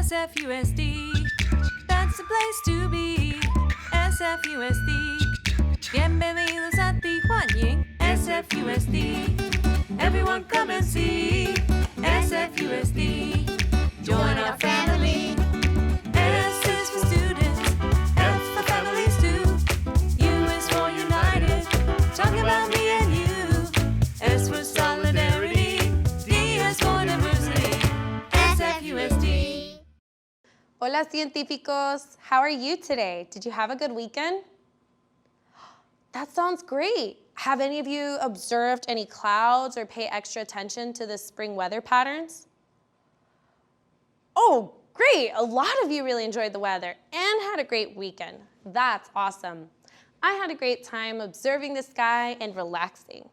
SFUSD, that's the place to be. SFUSD, bienvenidos a Tijuana. SFUSD, everyone come and see. SFUSD, join our family. S is for students, F for families too. U is for united, talking about me and you. S for solidarity, D is for diversity. SFUSD. Hola, científicos. How are you today? Did you have a good weekend? That sounds great. Have any of you observed any clouds or pay extra attention to the spring weather patterns? Oh, great. A lot of you really enjoyed the weather and had a great weekend. That's awesome. I had a great time observing the sky and relaxing.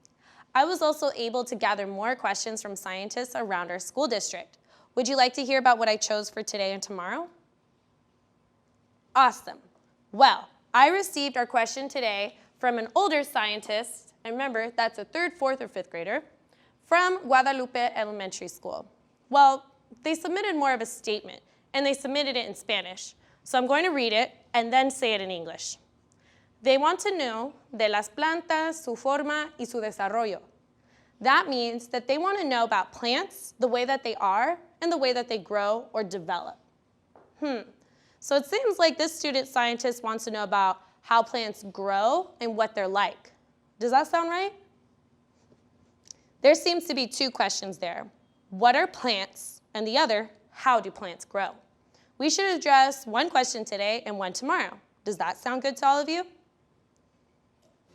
I was also able to gather more questions from scientists around our school district. Would you like to hear about what I chose for today and tomorrow? Awesome. Well, I received our question today from an older scientist, and remember, that's a 3rd, 4th, or 5th grader, from Guadalupe Elementary School. Well, they submitted more of a statement, and they submitted it in Spanish. So I'm going to read it and then say it in English. They want to know de las plantas, su forma, y su desarrollo. That means that they want to know about plants, the way that they are, and the way that they grow or develop. So it seems like this student scientist wants to know about how plants grow and what they're like. Does that sound right? There seems to be 2 questions there. What are plants? And the other, how do plants grow? We should address one question today and one tomorrow. Does that sound good to all of you?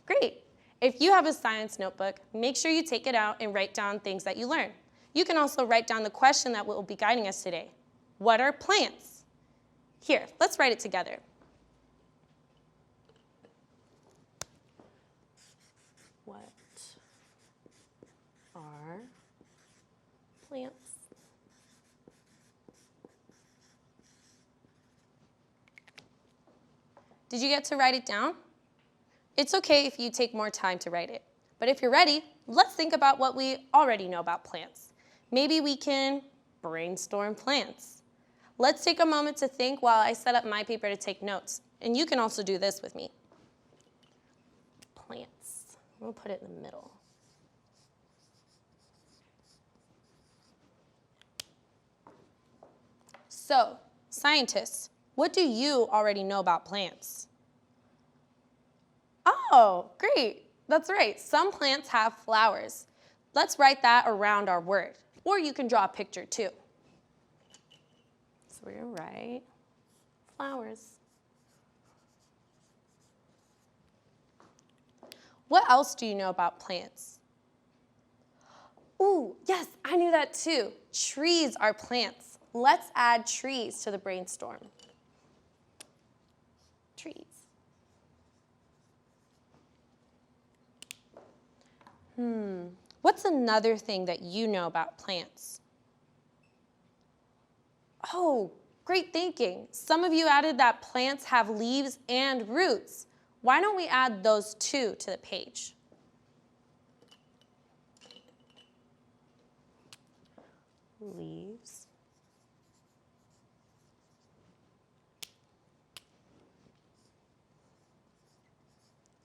Great. If you have a science notebook, make sure you take it out and write down things that you learn. You can also write down the question that will be guiding us today. What are plants? Here, let's write it together. What are plants? Did you get to write it down? It's okay if you take more time to write it. But if you're ready, let's think about what we already know about plants. Maybe we can brainstorm plants. Let's take a moment to think while I set up my paper to take notes. And you can also do this with me. Plants. We'll put it in the middle. So, scientists, what do you already know about plants? Oh, great. That's right. Some plants have flowers. Let's write that around our word. Or you can draw a picture too. So we're going to write flowers. What else do you know about plants? Ooh, yes, I knew that too. Trees are plants. Let's add trees to the brainstorm. Trees. What's another thing that you know about plants? Oh, great thinking. Some of you added that plants have leaves and roots. Why don't we add those 2 to the page? Leaves.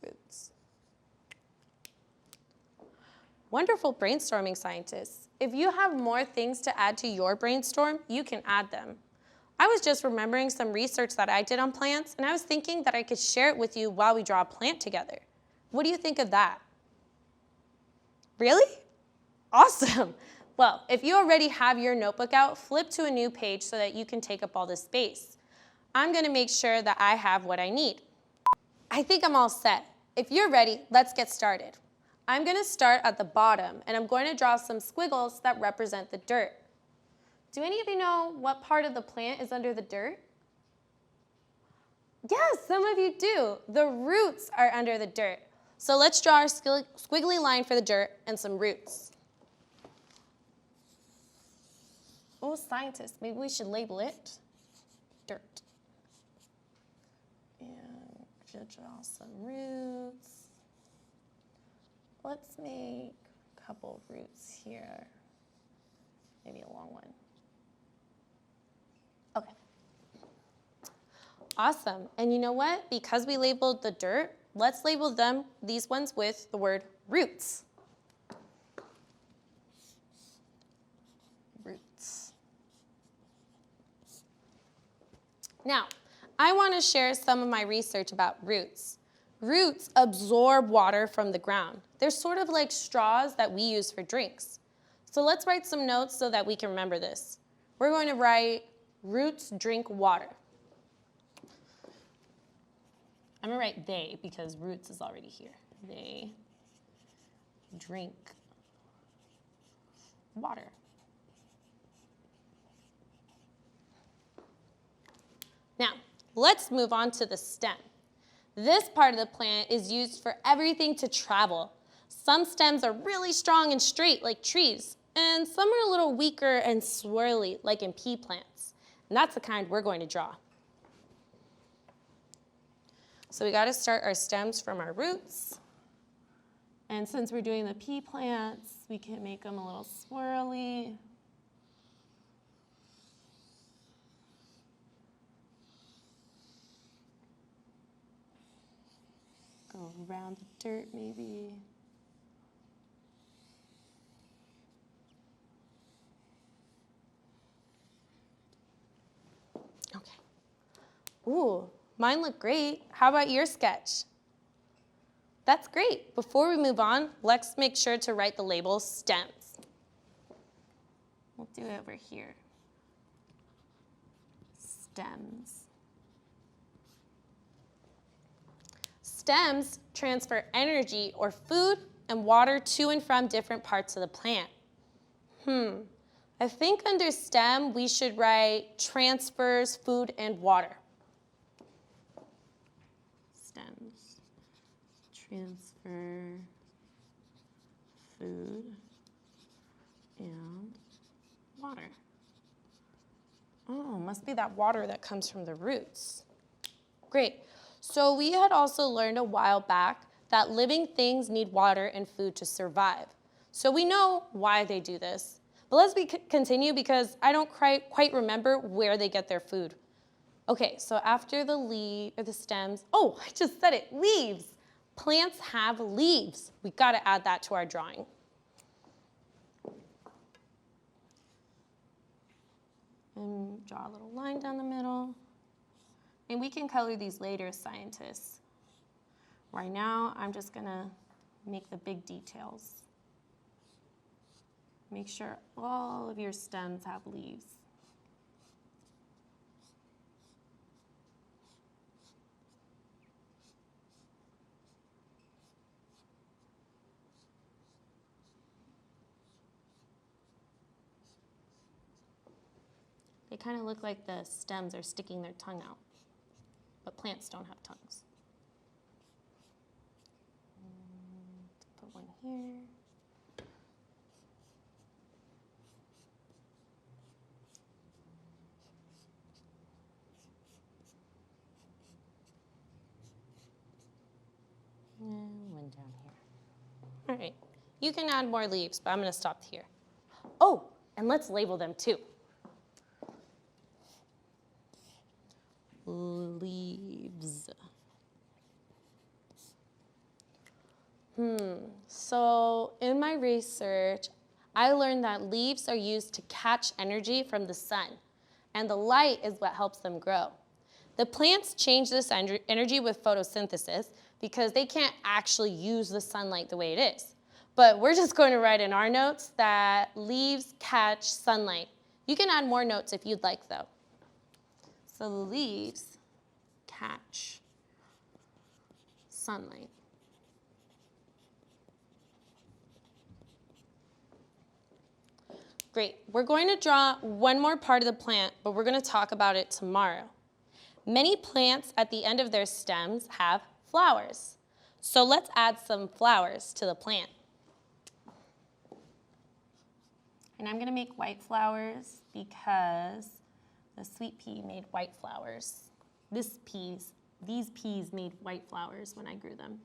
Roots. Wonderful brainstorming, scientists. If you have more things to add to your brainstorm, you can add them. I was just remembering some research that I did on plants, and I was thinking that I could share it with you while we draw a plant together. What do you think of that? Really? Awesome. Well, if you already have your notebook out, flip to a new page so that you can take up all this space. I'm going to make sure that I have what I need. I think I'm all set. If you're ready, let's get started. I'm going to start at the bottom, and I'm going to draw some squiggles that represent the dirt. Do any of you know what part of the plant is under the dirt? Yes, some of you do. The roots are under the dirt. So let's draw our squiggly line for the dirt and some roots. Oh, scientists, maybe we should label it dirt. And draw some roots. Let's make a couple roots here. Maybe a long one. Okay. Awesome. And you know what? Because we labeled the dirt, let's label these ones with the word roots. Roots. Now, I want to share some of my research about roots. Roots absorb water from the ground. They're sort of like straws that we use for drinks. So let's write some notes so that we can remember this. We're going to write, roots drink water. I'm going to write they because roots is already here. They drink water. Now, let's move on to the stem. This part of the plant is used for everything to travel. Some stems are really strong and straight like trees, and some are a little weaker and swirly like in pea plants. And that's the kind we're going to draw. So we got to start our stems from our roots. And since we're doing the pea plants, we can make them a little swirly. Go around the dirt maybe. Okay. Ooh, mine look great. How about your sketch? That's great. Before we move on, let's make sure to write the label stems. We'll do it over here. Stems. Stems transfer energy or food and water to and from different parts of the plant. I think under STEM, we should write transfers, food, and water. Stems, transfer, food, and water. Oh, must be that water that comes from the roots. Great. So we had also learned a while back that living things need water and food to survive. So we know why they do this. But let's continue because I don't quite remember where they get their food. Okay, so after the stems, oh, I just said it, leaves. Plants have leaves. We gotta add that to our drawing. And draw a little line down the middle. And we can color these later, scientists. Right now, I'm just gonna make the big details. Make sure all of your stems have leaves. They kind of look like the stems are sticking their tongue out, but plants don't have tongues. Put one here. And one down here. All right, you can add more leaves, but I'm gonna stop here. Oh, and let's label them too. Leaves. So in my research, I learned that leaves are used to catch energy from the sun, and the light is what helps them grow. The plants change this energy with photosynthesis because they can't actually use the sunlight the way it is. But we're just going to write in our notes that leaves catch sunlight. You can add more notes if you'd like, though. So the leaves catch sunlight. Great. We're going to draw one more part of the plant, but we're going to talk about it tomorrow. Many plants at the end of their stems have flowers. So let's add some flowers to the plant. And I'm going to make white flowers because the sweet pea made white flowers. These peas made white flowers when I grew them.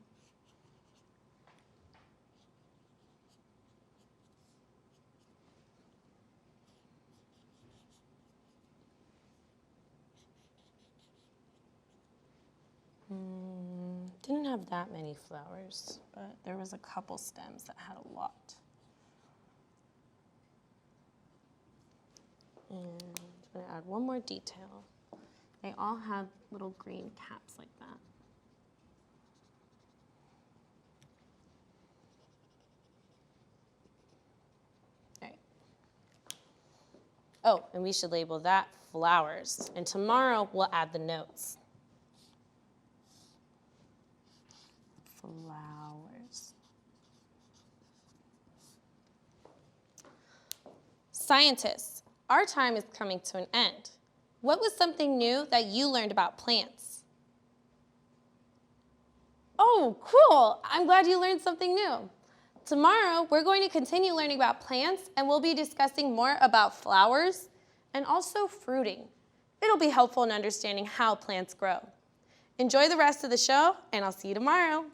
have that many flowers, but there was a couple stems that had a lot. And I'm gonna add one more detail. They all have little green caps like that. All right. Oh, and we should label that flowers. And tomorrow we'll add the notes. Flowers. Scientists, our time is coming to an end. What was something new that you learned about plants? Oh, cool. I'm glad you learned something new. Tomorrow, we're going to continue learning about plants, and we'll be discussing more about flowers and also fruiting. It'll be helpful in understanding how plants grow. Enjoy the rest of the show, and I'll see you tomorrow.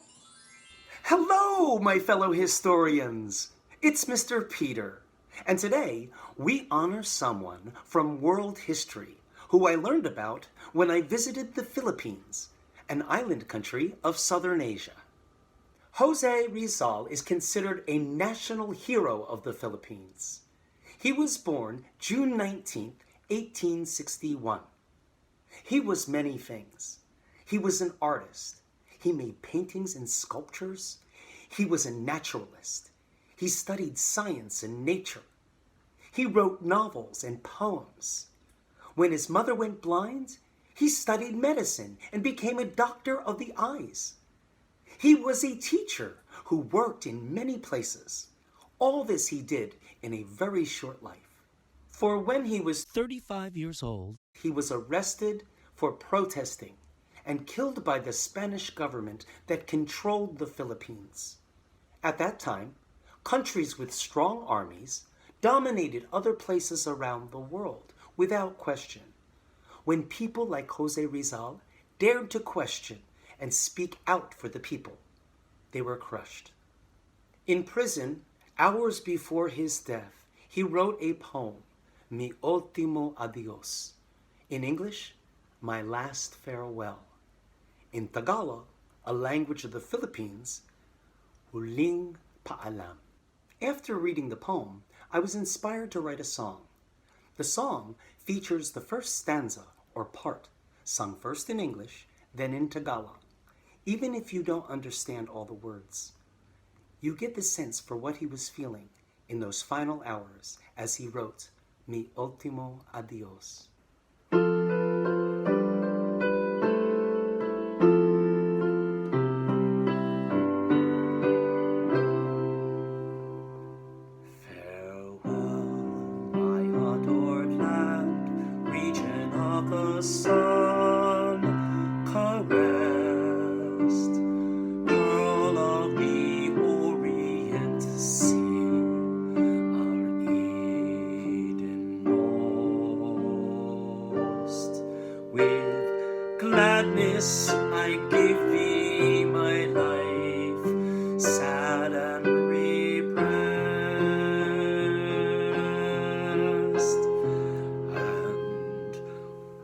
Hello, my fellow historians. It's Mr. Peter, and today we honor someone from world history who I learned about when I visited the Philippines, an island country of Southern Asia. Jose Rizal is considered a national hero of the Philippines. He was born June 19, 1861. He was many things. He was an artist. He made paintings and sculptures. He was a naturalist. He studied science and nature. He wrote novels and poems. When his mother went blind, he studied medicine and became a doctor of the eyes. He was a teacher who worked in many places. All this he did in a very short life. For when he was 35 years old, he was arrested for protesting and killed by the Spanish government that controlled the Philippines. At that time, countries with strong armies dominated other places around the world without question. When people like Jose Rizal dared to question and speak out for the people, they were crushed. In prison, hours before his death, he wrote a poem, Mi Ultimo Adios. In English, My Last Farewell. In Tagalog, a language of the Philippines, Huling Paalam. After reading the poem, I was inspired to write a song. The song features the first stanza, or part, sung first in English, then in Tagalog. Even if you don't understand all the words, you get the sense for what he was feeling in those final hours as he wrote, Mi Ultimo Adios. The sun caressed, pearl of the Orient Sea, our Eden most. With gladness I give thee my life, sad and repressed.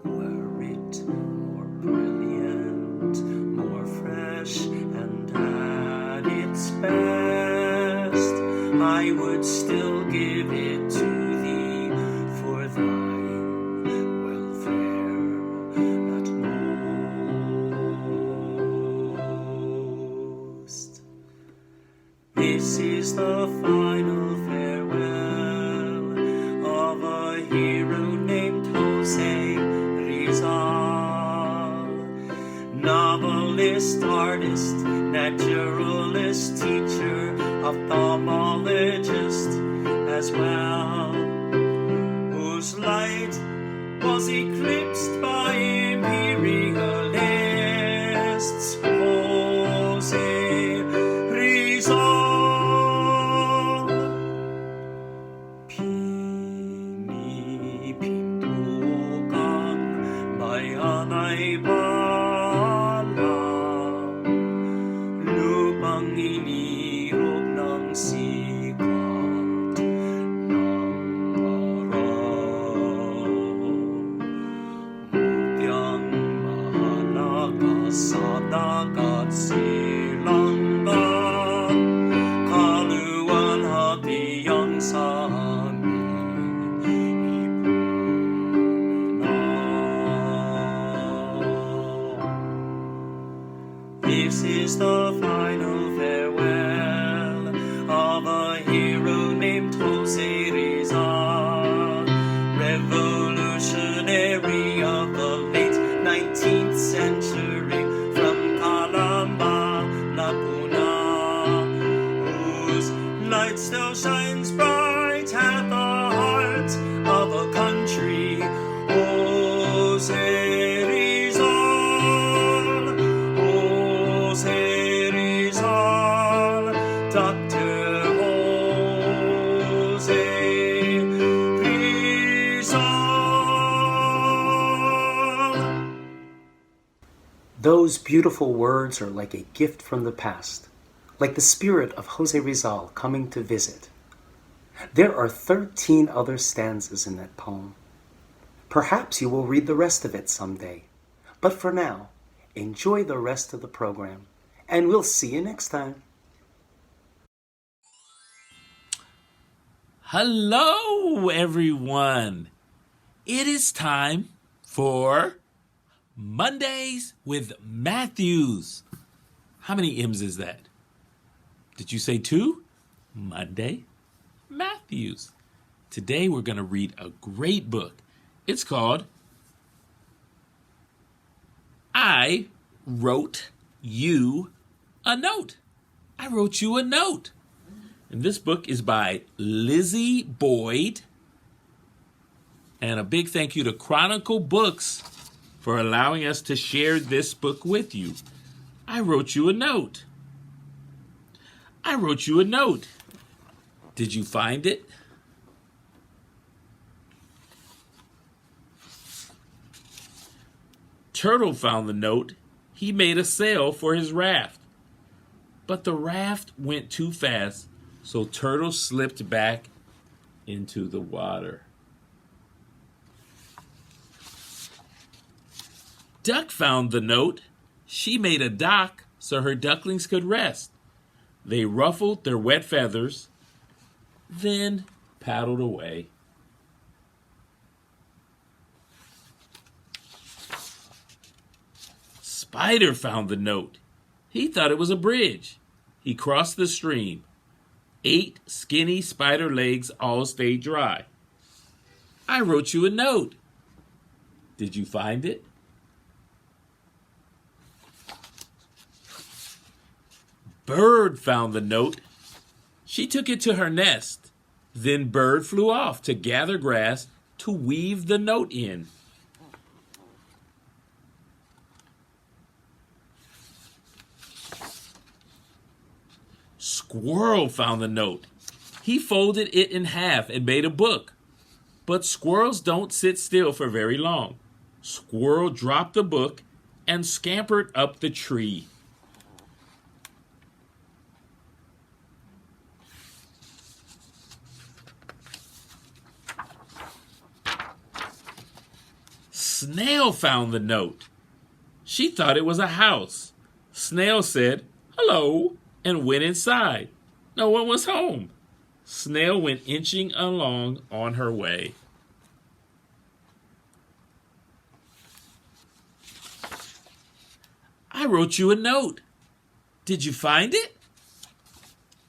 More brilliant, more fresh, and at its best, I would still give it to thee for thine welfare at most. This is the final farewell of a hero named Jose Rizal. Novelist, artist, naturalist, teacher, ophthalmologist as well, whose light was eclipsed by imperialists. Jose Rizal. Pinipintukan bayan ay balang, lupang inirog ng sikat ng araw. Mutyang mahalaga sadagat silangan kaluan hati yang sami This is the final farewell of a hero named Jose Rizal, revolutionary of the late 19th century from Calamba, Laguna, whose light still shines bright at the heart of a country. Jose Rizal, Jose Rizal, Dr. Jose Rizal. Those beautiful words are like a gift from the past, like the spirit of Jose Rizal coming to visit. There are 13 other stanzas in that poem. Perhaps you will read the rest of it someday. But for now, enjoy the rest of the program, and we'll see you next time. Hello, everyone. It is time for Mondays with Matthews. How many M's is that? Did you say 2? Monday, Matthews. Today we're going to read a great book. It's called I Wrote You a Note. I Wrote You a Note. And this book is by Lizzie Boyd. And a big thank you to Chronicle Books for allowing us to share this book with you. I wrote you a note. I wrote you a note. Did you find it? Turtle found the note. He made a sail for his raft. But the raft went too fast, so Turtle slipped back into the water. Duck found the note. She made a dock so her ducklings could rest. They ruffled their wet feathers, then paddled away. Spider found the note. He thought it was a bridge. He crossed the stream. 8 skinny spider legs all stayed dry. I wrote you a note. Did you find it? Bird found the note. She took it to her nest. Then Bird flew off to gather grass to weave the note in. Squirrel found the note. He folded it in half and made a book. But squirrels don't sit still for very long. Squirrel dropped the book and scampered up the tree. Snail found the note. She thought it was a house. Snail said, "Hello," and went inside. No one was home. Snail went inching along on her way. I wrote you a note. Did you find it?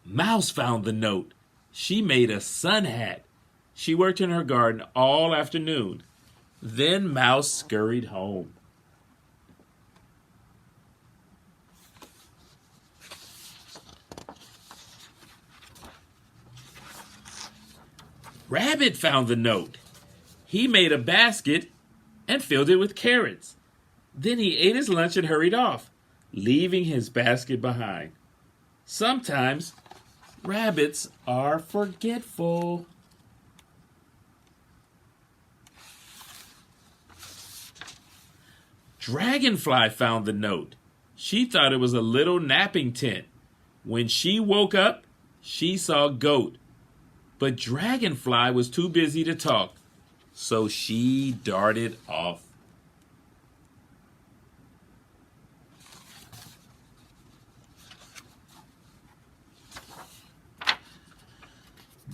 Mouse found the note. She made a sun hat. She worked in her garden all afternoon. Then Mouse scurried home. Rabbit found the note. He made a basket and filled it with carrots. Then he ate his lunch and hurried off, leaving his basket behind. Sometimes rabbits are forgetful. Dragonfly found the note. She thought it was a little napping tent. When she woke up, she saw Goat. But Dragonfly was too busy to talk, so she darted off.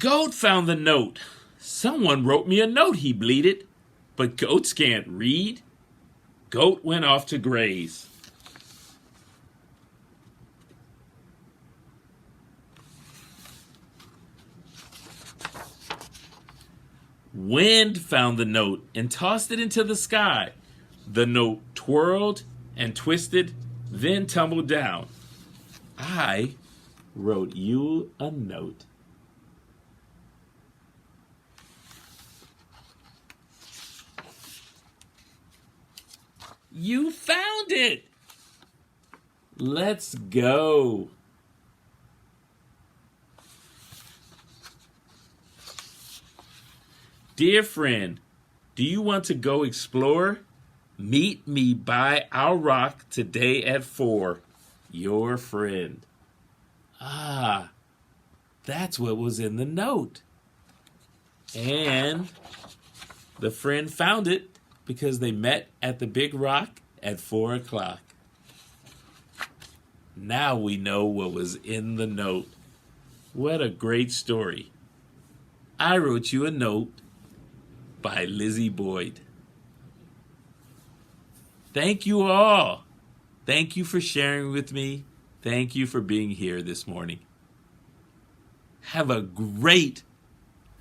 Goat found the note. Someone wrote me a note, he bleated. But goats can't read. Goat went off to graze. Wind found the note and tossed it into the sky. The note twirled and twisted, then tumbled down. I wrote you a note. You found it! Let's go. Dear friend, do you want to go explore? Meet me by our rock today at 4. Your friend. Ah, that's what was in the note. And the friend found it because they met at the big rock at 4 o'clock. Now we know what was in the note. What a great story. I wrote you a note by Lizzie Boyd. Thank you all. Thank you for sharing with me. Thank you for being here this morning. Have a great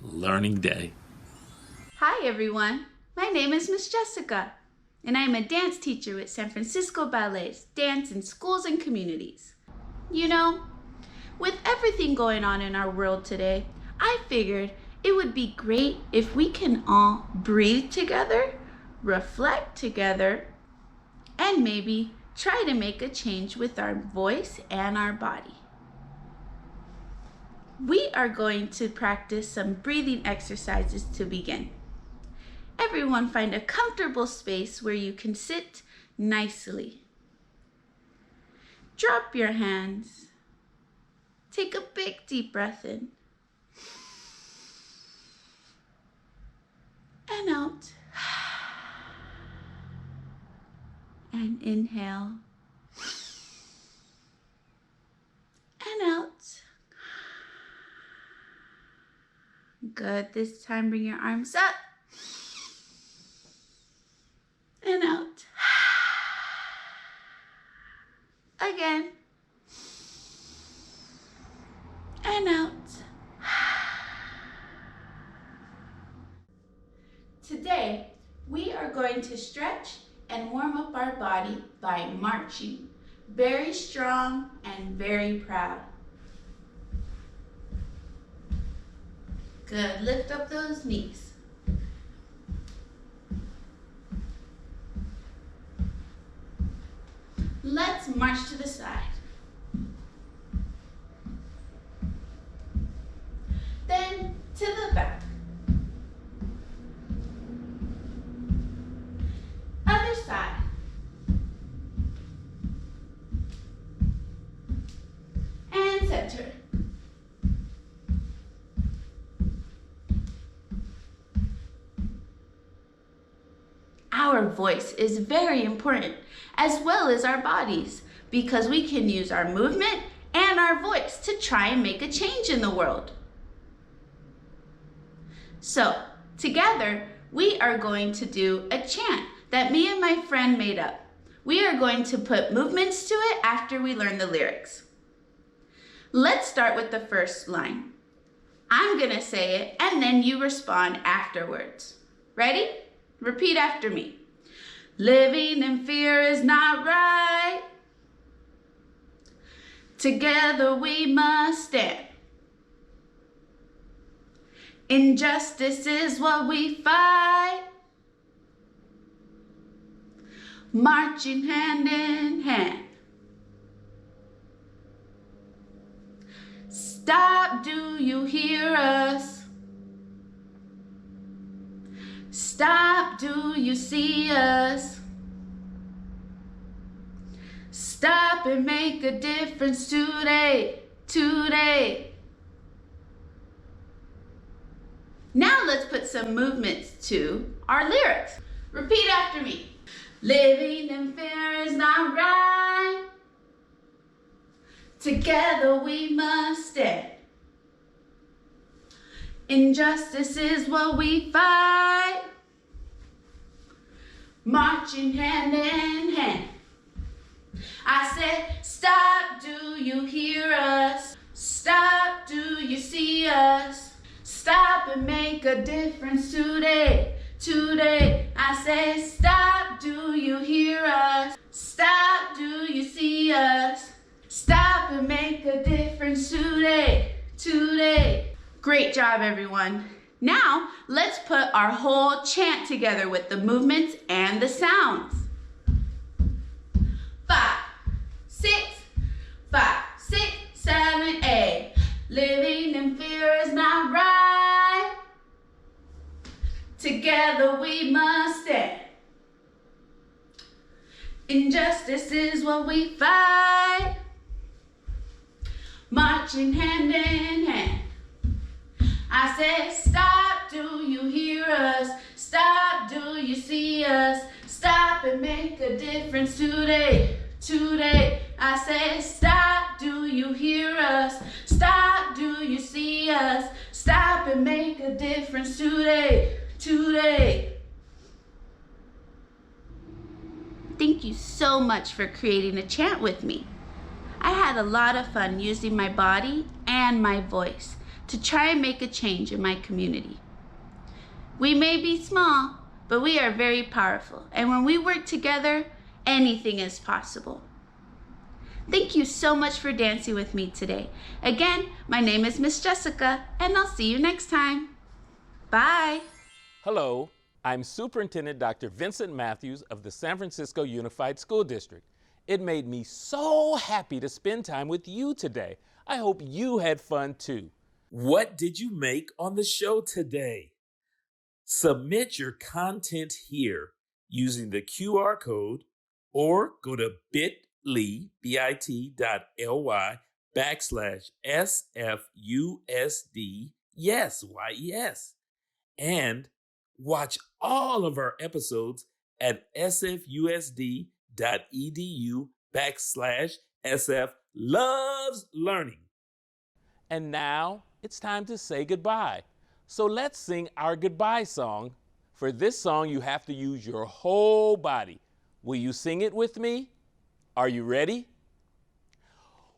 learning day. Hi everyone, my name is Miss Jessica, and I am a dance teacher with San Francisco Ballet's Dance in Schools and Communities. You know, with everything going on in our world today, I figured it would be great if we can all breathe together, reflect together, and maybe try to make a change with our voice and our body. We are going to practice some breathing exercises to begin. Everyone find a comfortable space where you can sit nicely. Drop your hands. Take a big deep breath in. And out. And inhale. And out. Good. This time bring your arms up. And out. Again. And out. Today, we are going to stretch and warm up our body by marching. Very strong and very proud. Good. Lift up those knees. Let's march to the side. Then to the back. Other side. And center. Our voice is very important, as well as our bodies, because we can use our movement and our voice to try and make a change in the world. So, together, we are going to do a chant that me and my friend made up. We are going to put movements to it after we learn the lyrics. Let's start with the first line. I'm gonna say it, and then you respond afterwards. Ready? Repeat after me. Living in fear is not right. Together we must stand. Injustice is what we fight. Marching hand in hand. Stop, do you hear us? Stop, do you see us? Stop and make a difference today, today. Now let's put some movements to our lyrics. Repeat after me. Living in fear is not right. Together we must stand. Injustice is what we fight, marching hand in hand. I said, stop, do you hear us? Stop, do you see us? Stop and make a difference today, today. I said, stop, do you hear us? Stop, do you see us? Stop and make a difference today, today. Great job, everyone. Now, let's put our whole chant together with the movements and the sounds. 5, 6, 5, 6, 7, 8. Living in fear is not right. Together we must stand. Injustice is what we fight, marching hand in hand. I said, stop, do you hear us? Stop, do you see us? Stop and make a difference today, today. I said, stop, do you hear us? Stop, do you see us? Stop and make a difference today, today. Thank you so much for creating a chant with me. I had a lot of fun using my body and my voice to try and make a change in my community. We may be small, but we are very powerful, and when we work together, anything is possible. Thank you so much for dancing with me today. Again, my name is Miss Jessica, and I'll see you next time. Bye. Hello, I'm Superintendent Dr. Vincent Matthews of the San Francisco Unified School District. It made me so happy to spend time with you today. I hope you had fun too. What did you make on the show today? Submit your content here using the QR code or go to bit.ly/SFUSD, yes, YES, and watch all of our episodes at sfusd.edu/SF-loves-learning. And now it's time to say goodbye. So let's sing our goodbye song. For this song, you have to use your whole body. Will you sing it with me? Are you ready?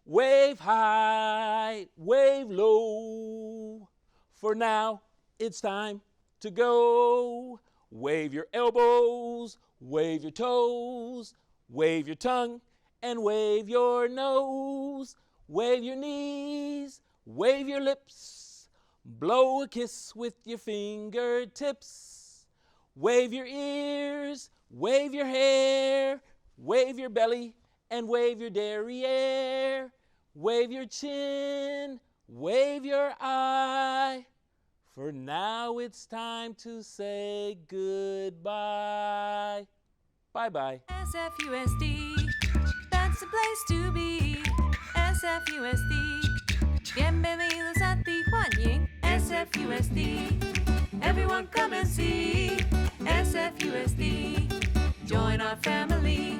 Wave high, wave low. For now, it's time to go. Wave your elbows, wave your toes, wave your tongue, and wave your nose. Wave your knees, wave your lips, blow a kiss with your fingertips. Wave your ears, wave your hair, wave your belly, and wave your derriere. Wave your chin, wave your eye. For now it's time to say goodbye. Bye-bye. SFUSD, that's the place to be. SFUSD, bienvenidos a ti, 欢迎 SFUSD. Everyone come and see SFUSD. Join our family.